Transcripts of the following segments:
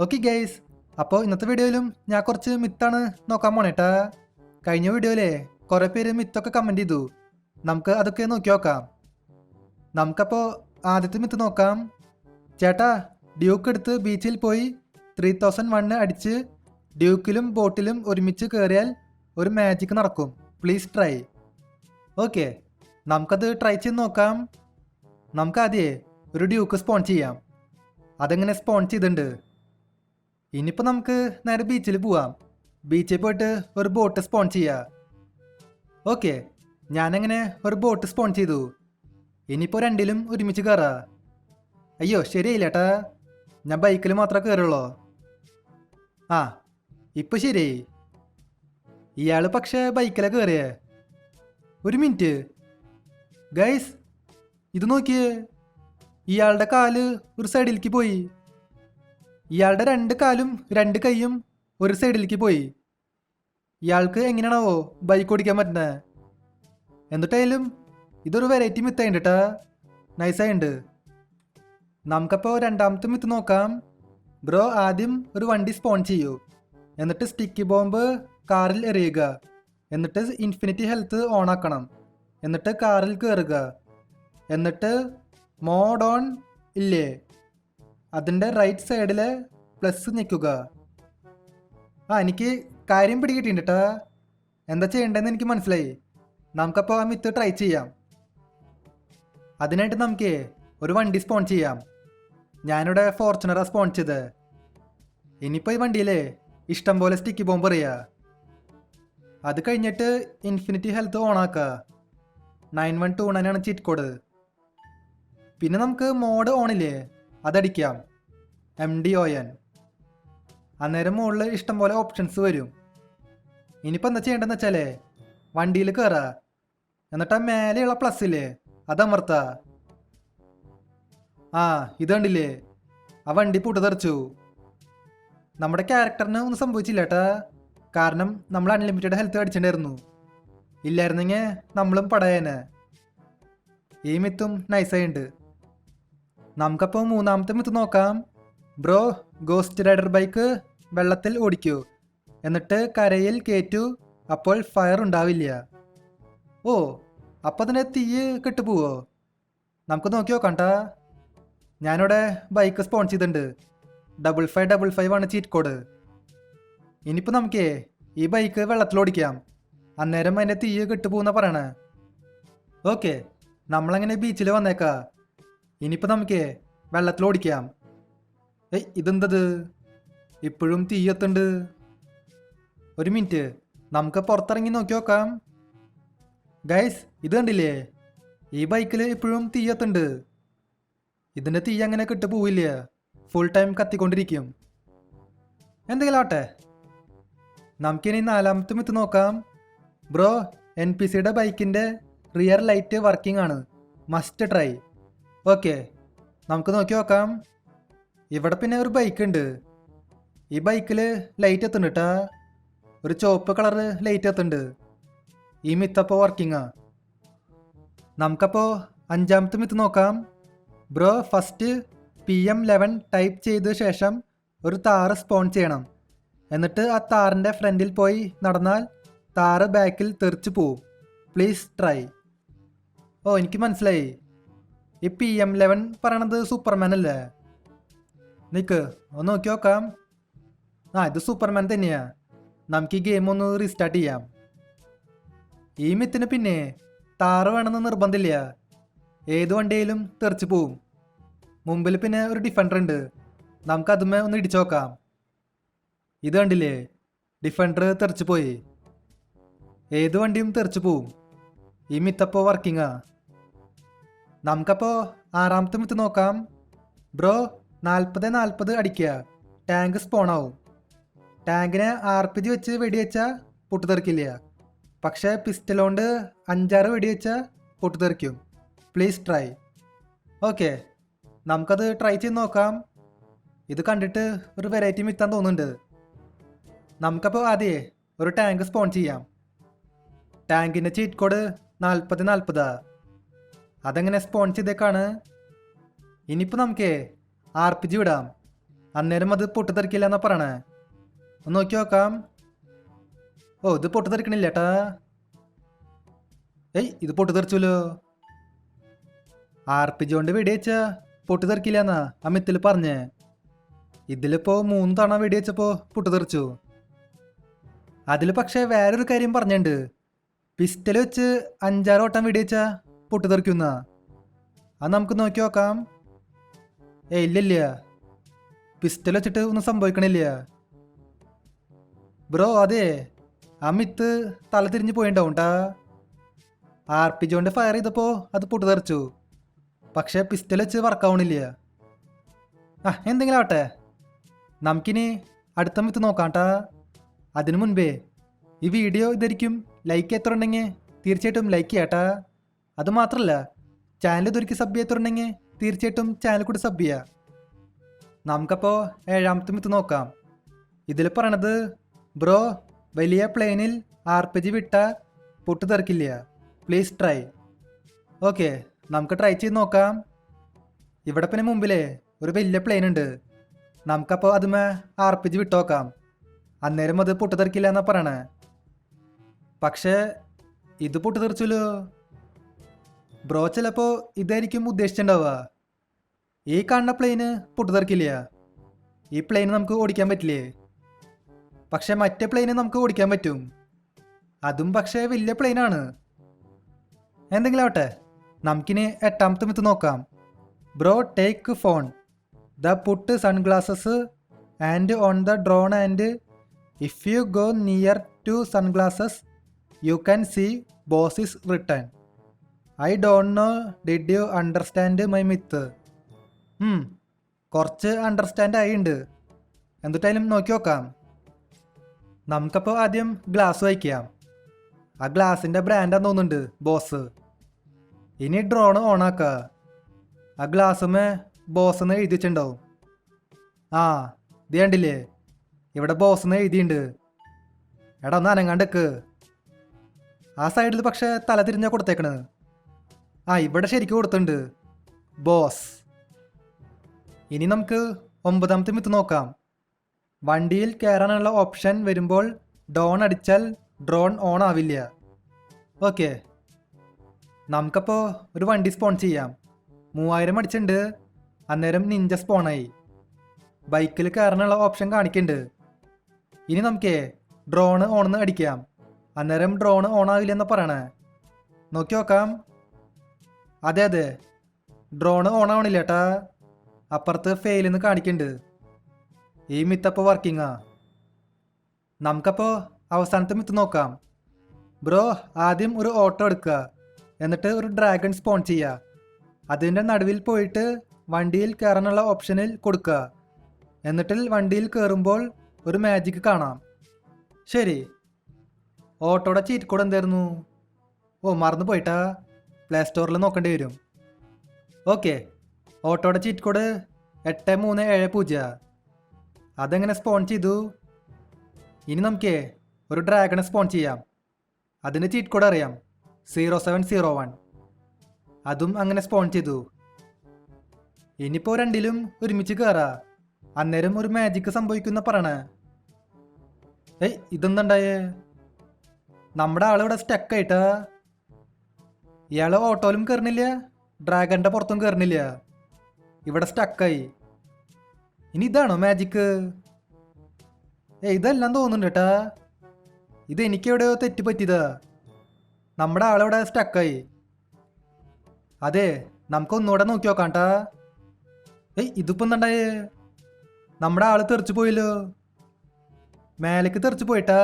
Okay guys, അപ്പോൾ ഇന്നത്തെ വീഡിയോയിലും ഞാൻ കുറച്ച് മിത്താണ് നോക്കാൻ പോണേട്ടാ. കഴിഞ്ഞ വീഡിയോയിലെ കുറേ പേര് മിത്തൊക്കെ കമൻറ്റ് ചെയ്തു. നമുക്ക് അതൊക്കെ നോക്കി നോക്കാം. നമുക്കപ്പോൾ ആദ്യത്തെ മിത്ത് നോക്കാം. ചേട്ടാ, ഡ്യൂക്ക് എടുത്ത് ബീച്ചിൽ പോയി 3001 അടിച്ച് ഡ്യൂക്കിലും ബോട്ടിലും ഒരുമിച്ച് കയറിയാൽ ഒരു മാജിക് നടക്കും. Please try. ഓക്കെ, നമുക്കത് ട്രൈ ചെയ്ത് നോക്കാം. നമുക്ക് ആദ്യമേ ഒരു ഡ്യൂക്ക് സ്പോൺ ചെയ്യാം. അതെങ്ങനെ സ്പോൺ ചെയ്തിട്ടുണ്ട്. ഇനിയിപ്പോൾ നമുക്ക് നേരെ ബീച്ചിൽ പോവാം. ബീച്ചിൽ പോയിട്ട് ഒരു ബോട്ട് സ്പോൺ ചെയ്യാം. ഓക്കെ, ഞാനങ്ങനെ ഒരു ബോട്ട് സ്പോൺ ചെയ്തു. ഇനിയിപ്പോൾ രണ്ടിലും ഒരുമിച്ച് കയറാം. അയ്യോ, ശരിയായില്ല ഏട്ടാ, ഞാൻ ബൈക്കിൽ മാത്രമേ കയറുള്ളൂ. ആ, ഇപ്പോൾ ശരിയായി. ഇയാൾ പക്ഷേ ബൈക്കിലാണ് കയറിയേ. ഒരു മിനിറ്റ് ഗൈസ്, ഇത് നോക്കിയേ, ഇയാളുടെ കാല് ഒരു സൈഡിലേക്ക് പോയി. ഇയാളുടെ 2 കാലും 2 കൈയും ഒരു സൈഡിലേക്ക് പോയി. ഇയാൾക്ക് എങ്ങനെയാണാവോ ബൈക്ക് ഓടിക്കാൻ പറ്റുന്നത്? എന്നിട്ടായാലും ഇതൊരു വെറൈറ്റി മിത്തായിണ്ട് കേട്ടാ, നൈസായിണ്ട്. നമുക്കപ്പോൾ രണ്ടാമത്തെ മിത്ത് നോക്കാം. ബ്രോ ആദ്യം ഒരു വണ്ടി സ്പോൺ ചെയ്യൂ, എന്നിട്ട് സ്റ്റിക്കി ബോംബ് കാറിൽ എറിയുക, എന്നിട്ട് ഇൻഫിനിറ്റി ഹെൽത്ത് ഓണാക്കണം, എന്നിട്ട് കാറിൽ കയറുക, എന്നിട്ട് മോഡ് ഓൺ ഇല്ലേ അതിൻ്റെ റൈറ്റ് സൈഡിൽ പ്ലസ് ഞെക്കുക. എനിക്ക് കാര്യം പിടികിട്ടിണ്ട് കേട്ടാ, എന്താ ചെയ്യേണ്ടതെന്ന് എനിക്ക് മനസ്സിലായി. നമുക്കപ്പോൾ ആ മിത്ത് ട്രൈ ചെയ്യാം. അതിനായിട്ട് നമുക്ക് ഒരു വണ്ടി സ്പോൺ ചെയ്യാം. ഞാനിവിടെ ഫോർച്യൂണറാണ് സ്പോൺ ചെയ്ത്. ഇനിയിപ്പോൾ ഈ വണ്ടിയിൽ ഇഷ്ടം പോലെ സ്റ്റിക്കി ബോംബ് എറിയുക. അത് കഴിഞ്ഞിട്ട് ഇൻഫിനിറ്റി ഹെൽത്ത് ഓണാക്കുക. 9129 ചീറ്റ് കോഡ്. പിന്നെ നമുക്ക് മോഡ് ഓണില്ലേ അതടിക്കാം, MDON. അന്നേരം മുകളിൽ ഇഷ്ടംപോലെ ഓപ്ഷൻസ് വരും. ഇനിയിപ്പോൾ എന്താ ചെയ്യേണ്ടതെന്ന് വെച്ചാലേ, വണ്ടിയിൽ കയറുക, എന്നിട്ട് ആ മേലെയുള്ള പ്ലസ് ഇല്ലേ അതമർത്ത. ഇത് കണ്ടില്ലേ, ആ വണ്ടി പൊട്ടിത്തെറിച്ചു. നമ്മുടെ ക്യാരക്ടറിന് ഒന്നും സംഭവിച്ചില്ല കേട്ടാ, കാരണം നമ്മൾ അൺലിമിറ്റഡ് ഹെൽത്ത് അടിച്ചിട്ടുണ്ടായിരുന്നു. ഇല്ലായിരുന്നെങ്കിൽ നമ്മളും പടയേനെ. ഈ മിത്തും നൈസായിട്ടുണ്ട്. നമുക്കപ്പോൾ മൂന്നാമത്തെ മിത്ത് നോക്കാം. ബ്രോ ഗോസ്റ്റ് റൈഡർ ബൈക്ക് വെള്ളത്തിൽ ഓടിക്കൂ, എന്നിട്ട് കരയിൽ കയറ്റൂ, അപ്പോൾ ഫയർ ഉണ്ടാവില്ല. ഓ, അപ്പോൾ അതിനെ തീ കെട്ടുപോവോ? നമുക്ക് നോക്കി നോക്കണ്ട. ഞാനിവിടെ ബൈക്ക് സ്പോൺ ചെയ്തിട്ടുണ്ട്. 5555 ആണ് ചീറ്റ് കോഡ്. ഇനിയിപ്പോൾ നമുക്ക് ഈ ബൈക്ക് വെള്ളത്തിൽ ഓടിക്കാം, അന്നേരം അതിൻ്റെ തീ കെട്ടുപോകുന്ന പറയണേ. ഓക്കെ, നമ്മളങ്ങനെ ബീച്ചിൽ വന്നേക്കാം. ഇനിയിപ്പോൾ നമുക്ക് വെള്ളത്തിൽ ഓടിക്കാം. ഇതെന്തത്, ഇപ്പോഴും തീയത്തുണ്ട്. ഒരു മിനിറ്റ്, നമുക്ക് പുറത്തിറങ്ങി നോക്കി നോക്കാം. ഗൈസ്, ഇത് കണ്ടില്ലേ, ഈ ബൈക്കിൽ ഇപ്പോഴും തീയത്തുണ്ട്. ഇതിൻ്റെ തീ അങ്ങനെ കിട്ടു പോവില്ല, ഫുൾ ടൈം കത്തിക്കൊണ്ടിരിക്കും. എന്തെങ്കിലും ആട്ടെ, നമുക്കിനി നാലാമത്തെ മിത്ത് നോക്കാം. ബ്രോ NPCയുടെ ബൈക്കിൻ്റെ റിയർ ലൈറ്റ് വർക്കിംഗ് ആണ്, മസ്റ്റ് ട്രൈ. ഓക്കെ, നമുക്ക് നോക്കി നോക്കാം. ഇവിടെ പിന്നെ ഒരു ബൈക്ക് ഉണ്ട്. ഈ ബൈക്കിൽ ലൈറ്റ് എത്തുന്നുണ്ട് കേട്ടാ, ഒരു ചുവപ്പ് കളറ് ലൈറ്റ് എത്തുന്നുണ്ട്. ഈ മിത്തപ്പോൾ വർക്കിങ്ങാ. നമുക്കപ്പോൾ അഞ്ചാമത്തെ മിത്ത് നോക്കാം. ബ്രോ ഫസ്റ്റ് PM11 ടൈപ്പ് ചെയ്ത ശേഷം ഒരു താറ് സ്പോൺ ചെയ്യണം, എന്നിട്ട് ആ താറിൻ്റെ ഫ്രണ്ടിൽ പോയി നടന്നാൽ താറ് ബാക്കിൽ തെറിച്ച് പോവും. Please try. ഓ, എനിക്ക് മനസ്സിലായി. ഈ PM11 പറയണത് സൂപ്പർമാൻ അല്ലേ? നിക്ക് ഒന്ന് നോക്കി നോക്കാം. ഇത് സൂപ്പർമാൻ തന്നെയാ. നമുക്ക് ഈ ഗെയിം ഒന്ന് റീസ്റ്റാർട്ട് ചെയ്യാം. ഈ മിത്തിന് പിന്നെ താറ് വേണമെന്ന് നിർബന്ധമില്ല, ഏത് വണ്ടിയിലും തെറിച്ച് പോവും. മുമ്പിൽ പിന്നെ ഒരു ഡിഫൻഡർ ഉണ്ട്, നമുക്ക് അതുമേ ഒന്ന് ഇടിച്ചു നോക്കാം. ഇത് കണ്ടില്ലേ, ഡിഫൻഡർ തെറിച്ച് പോയി. ഏത് വണ്ടിയും തെറിച്ച് പോവും. ഈ മിത്തപ്പോൾ വർക്കിങ്ങാ. നമുക്കപ്പോൾ ആറാമത്തെ മിത്ത് നോക്കാം. ബ്രോ 40-40 അടിക്കുക, ടാങ്ക് സ്പോൺ ആവും. ടാങ്കിനെ RPG വെച്ച് വെടിവെച്ചാൽ പൊട്ടിത്തെറിക്കില്ല, പക്ഷേ പിസ്റ്റലോണ്ട് 5-6 വെടിവെച്ചാൽ പൊട്ടിത്തെറിക്കും. Please try. ഓക്കെ, നമുക്കത് ട്രൈ ചെയ്ത് നോക്കാം. ഇത് കണ്ടിട്ട് ഒരു വെറൈറ്റി മിത്താൻ തോന്നുന്നുണ്ട്. നമുക്കപ്പോൾ ആദ്യമേ ഒരു ടാങ്ക് സ്പോൺ ചെയ്യാം. ടാങ്കിൻ്റെ ചീറ്റ് കോഡ് 4040. അതെങ്ങനെ സ്പോൺ ചെയ്തേക്കാണ്. ഇനിയിപ്പോൾ നമുക്ക് RPG വിടാം. അന്നേരം അത് പൊട്ടിത്തെറിക്കില്ല എന്നാ പറയണേ. ഒന്ന് നോക്കി നോക്കാം. ഓ, ഇത് പൊട്ടിത്തെറിക്കണില്ല ഏട്ടാ. ഇത് പൊട്ടിത്തെറിച്ചല്ലോ. RPG കൊണ്ട് വെടിവെച്ചാ പൊട്ടിത്തെറിക്കില്ല എന്നാ ആ മിത്തിൽ പറഞ്ഞേ. ഇതിലിപ്പോ 3 തവണ വെടിവെച്ചപ്പോ പൊട്ടിത്തെറിച്ചു. അതിൽ പക്ഷേ വേറൊരു കാര്യം പറഞ്ഞിട്ടുണ്ട്. പിസ്റ്റൽ വെച്ച് 5-6 വട്ടം വെടിവെച്ചാ പൊട്ടിത്തെറിക്കുന്ന. അത് നമുക്ക് നോക്കി നോക്കാം. ഇല്ലില്ല, പിസ്റ്റൽ വെച്ചിട്ട് ഒന്നും സംഭവിക്കണില്ല ബ്രോ. അതെ, ആ മിത്ത് തല തിരിഞ്ഞ് പോയിണ്ടാവും ട്ടാ. RPG കൊണ്ട് ഫയർ ചെയ്തപ്പോ അത് പൊട്ടിത്തെറിച്ചു, പക്ഷെ പിസ്റ്റൽ വെച്ച് വർക്കാവണില്ല. എന്തെങ്കിലും ആവട്ടെ, നമുക്കിനി അടുത്ത മിത്ത് നോക്കാം ട്ടാ. അതിനു മുൻപേ ഈ വീഡിയോ ഇതായിരിക്കും ലൈക്ക് എത്തുണ്ടെങ്കിൽ തീർച്ചയായിട്ടും ലൈക്ക് ചെയ്യാട്ടാ. അതുമാത്രമല്ല, ചാനൽ ഇതൊരിക്കൽ സബ് ചെയ്തിട്ടുണ്ടെങ്കിൽ തീർച്ചയായിട്ടും ചാനൽ കൂടി സബ് ചെയ്യുക. നമുക്കപ്പോൾ 7ാമത്തെ മിത്ത് നോക്കാം. ഇതിൽ പറയണത്, ബ്രോ വലിയ പ്ലെയിനിൽ RPG വിട്ട പൊട്ടിത്തെറിക്കില്ല, പ്ലീസ് ട്രൈ. ഓക്കെ, നമുക്ക് ട്രൈ ചെയ്ത് നോക്കാം. ഇവിടെ പിന്നെ മുമ്പിലേ ഒരു വലിയ പ്ലെയിൻ ഉണ്ട്. നമുക്കപ്പോൾ അതുമേ RPG വിട്ട് നോക്കാം. അന്നേരം അത് പൊട്ടിത്തെറിക്കില്ല എന്നാ പറയണേ. പക്ഷേ ഇത് പൊട്ടിത്തെറിച്ചല്ലോ ബ്രോ. ചിലപ്പോൾ ഇതായിരിക്കും ഉദ്ദേശിച്ചിട്ടുണ്ടാവുക. ഈ കാണുന്ന പ്ലെയിന് പൊട്ടിത്തെറിക്കില്ല. ഈ പ്ലെയിൻ നമുക്ക് ഓടിക്കാൻ പറ്റില്ലേ? പക്ഷെ മറ്റേ പ്ലെയിന് നമുക്ക് ഓടിക്കാൻ പറ്റും. അതും പക്ഷേ വലിയ പ്ലെയിനാണ്. എന്തെങ്കിലും ആവട്ടെ, നമുക്കിനി 8ാമത്തെ മിത്ത് നോക്കാം. Bro take phone the put sunglasses and on the drone and if you go near to sunglasses you can see boss is return. I don't know did you understand my myth. കുറച്ച് understand ആയിട്ടുണ്ട്. എന്നിട്ടായാലും നോക്കി നോക്കാം. നമുക്കപ്പോൾ ആദ്യം glass വയ്ക്കാം. ആ ഗ്ലാസിൻ്റെ ബ്രാൻഡാന്ന് തോന്നുന്നുണ്ട് ബോസ്. ഇനി ഡ്രോൺ ഓണാക്കുക. ആ ഗ്ലാസ്സുമേ ബോസ് എന്ന് എഴുതി വെച്ചിട്ടുണ്ടാവും. ഇത് കണ്ടില്ലേ, ഇവിടെ ബോസ് എന്ന് എഴുതിയിട്ടുണ്ട്. എടാ ഒന്ന് അനങ്ങാണ്ടക്ക്. ആ സൈഡിൽ പക്ഷേ തല തിരിഞ്ഞാൽ കൊടുത്തേക്കണ്. ഇവിടെ ശരിക്കും കൊടുത്തിട്ടുണ്ട് ബോസ്. ഇനി നമുക്ക് 9ാമത്തെ മിത്ത് നോക്കാം. വണ്ടിയിൽ കയറാനുള്ള ഓപ്ഷൻ വരുമ്പോൾ ഡോൺ അടിച്ചാൽ ഡ്രോൺ ഓൺ ആവില്ല. ഓക്കെ, നമുക്കപ്പോൾ ഒരു വണ്ടി സ്പോൺ ചെയ്യാം. 3000 അടിച്ചിട്ടുണ്ട്. അന്നേരം നിഞ്ച സ്പോണായി. ബൈക്കിൽ കയറാനുള്ള ഓപ്ഷൻ കാണിക്കുന്നുണ്ട്. ഇനി നമുക്ക് ഡ്രോൺ ഓണെന്ന് അടിക്കാം. അന്നേരം ഡ്രോൺ ഓൺ ആവില്ലെന്ന് പറയണേ. നോക്കി നോക്കാം. അതെ, ഡ്രോൺ ഓൺ ആവണില്ല ഏട്ടാ. അപ്പുറത്ത് ഫെയിലെന്ന് കാണിക്കുന്നുണ്ട്. ഈ മിത്തപ്പോൾ വർക്കിങ്ങാ. നമുക്കപ്പോൾ അവസാനത്തെ മിത്ത് നോക്കാം. ബ്രോ ആദ്യം ഒരു ഓട്ടോ എടുക്കുക, എന്നിട്ട് ഒരു ഡ്രാഗൺ സ്പോൺ ചെയ്യുക. അതിൻ്റെ നടുവിൽ പോയിട്ട് വണ്ടിയിൽ കയറാനുള്ള ഓപ്ഷനിൽ കൊടുക്കുക. എന്നിട്ട് വണ്ടിയിൽ കയറുമ്പോൾ ഒരു മാജിക് കാണാം. ശരി, ഓട്ടോയുടെ ചീറ്റ് കോഡ് എന്തായിരുന്നു? മറന്നു പോയിട്ടാ. പ്ലേ സ്റ്റോറിൽ നോക്കേണ്ടി വരും. ഓക്കെ, ഓട്ടോയുടെ ചീറ്റ് കോഡ് 8370. അതെങ്ങനെ സ്പോൺ ചെയ്തു? ഇനി നമുക്ക് ഒരു ഡ്രാഗണെ സ്പോൺ ചെയ്യാം. അതിൻ്റെ ചീറ്റ് കോഡ് അറിയാം, 0701. അതും അങ്ങനെ സ്പോൺ ചെയ്തു. ഇനിയിപ്പോൾ രണ്ടിലും ഒരുമിച്ച് കയറാം. അന്നേരം ഒരു മാജിക്ക് സംഭവിക്കുന്ന പറയണേ. ഇതെന്തുണ്ടായേ? നമ്മുടെ ആളിവിടെ സ്റ്റക്കായിട്ടാ. ഇയാൾ ഓട്ടോയിലും കയറണില്ല, ഡ്രാഗണിൻ്റെ പുറത്തും കയറണില്ല. ഇവിടെ സ്റ്റക്കായി. ഇനി ഇതാണോ മാജിക്ക്? ഇതെല്ലാം തോന്നുന്നുണ്ട് കേട്ടാ. ഇത് എനിക്കെവിടെയോ തെറ്റ് പറ്റിയതാ. നമ്മുടെ ആളിവിടെ സ്റ്റക്കായി. അതെ, നമുക്കൊന്നുകൂടെ നോക്കി നോക്കാം ട്ടാ. ഇതിപ്പോൾ എന്തുണ്ടായേ? നമ്മുടെ ആള് തെറിച്ചു പോയല്ലോ. മേലേക്ക് തെറിച്ചു പോയിട്ടാ.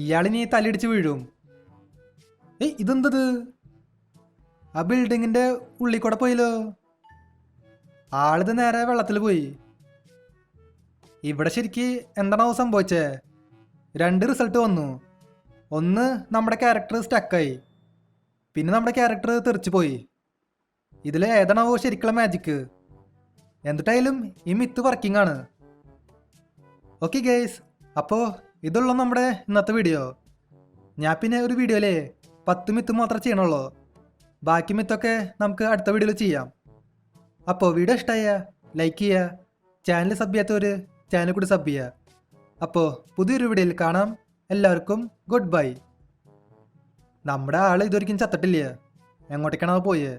ഇയാളിനി തലയിടിച്ച് വീഴും. ഇതെന്തത്? ആ ബിൽഡിങ്ങിന്റെ ഉള്ളിൽ കൂടെ പോയല്ലോ. ആളിത് നേരെ വെള്ളത്തിൽ പോയി. ഇവിടെ ശരിക്ക് എന്താണോ സംഭവിച്ചേ? 2 റിസൾട്ട് വന്നു. ഒന്ന്, നമ്മുടെ ക്യാരക്ടർ സ്റ്റക്കായി. പിന്നെ നമ്മുടെ ക്യാരക്ടർ തെറിച്ചു പോയി. ഇതിൽ ഏതാണോ ശരിക്കുള്ള മാജിക്ക്? എന്നിട്ടായാലും ഈ മിത്ത് വർക്കിംഗ് ആണ്. ഓക്കെ ഗൈസ്, അപ്പോൾ ഇതുള്ള നമ്മുടെ ഇന്നത്തെ വീഡിയോ. ഞാൻ പിന്നെ ഒരു വീഡിയോയിലെ 10 മിത്ത് മാത്രമേ ചെയ്യണുള്ളൂ. ബാക്കി മിത്തൊക്കെ നമുക്ക് അടുത്ത വീഡിയോയിൽ ചെയ്യാം. അപ്പോൾ വീഡിയോ ഇഷ്ടമായ ലൈക്ക് ചെയ്യുക, ചാനൽ സബ് ചെയ്യാത്തവര് ചാനൽ കൂടി സബ് ചെയ്യുക. അപ്പോൾ പുതിയൊരു വീഡിയോയിൽ കാണാം. എല്ലാവർക്കും ഗുഡ് ബൈ. നമ്മുടെ ആള് ഇതൊരിക്കലും ചത്തിട്ടില്ല. എങ്ങോട്ടേക്കാണോ പോയേ?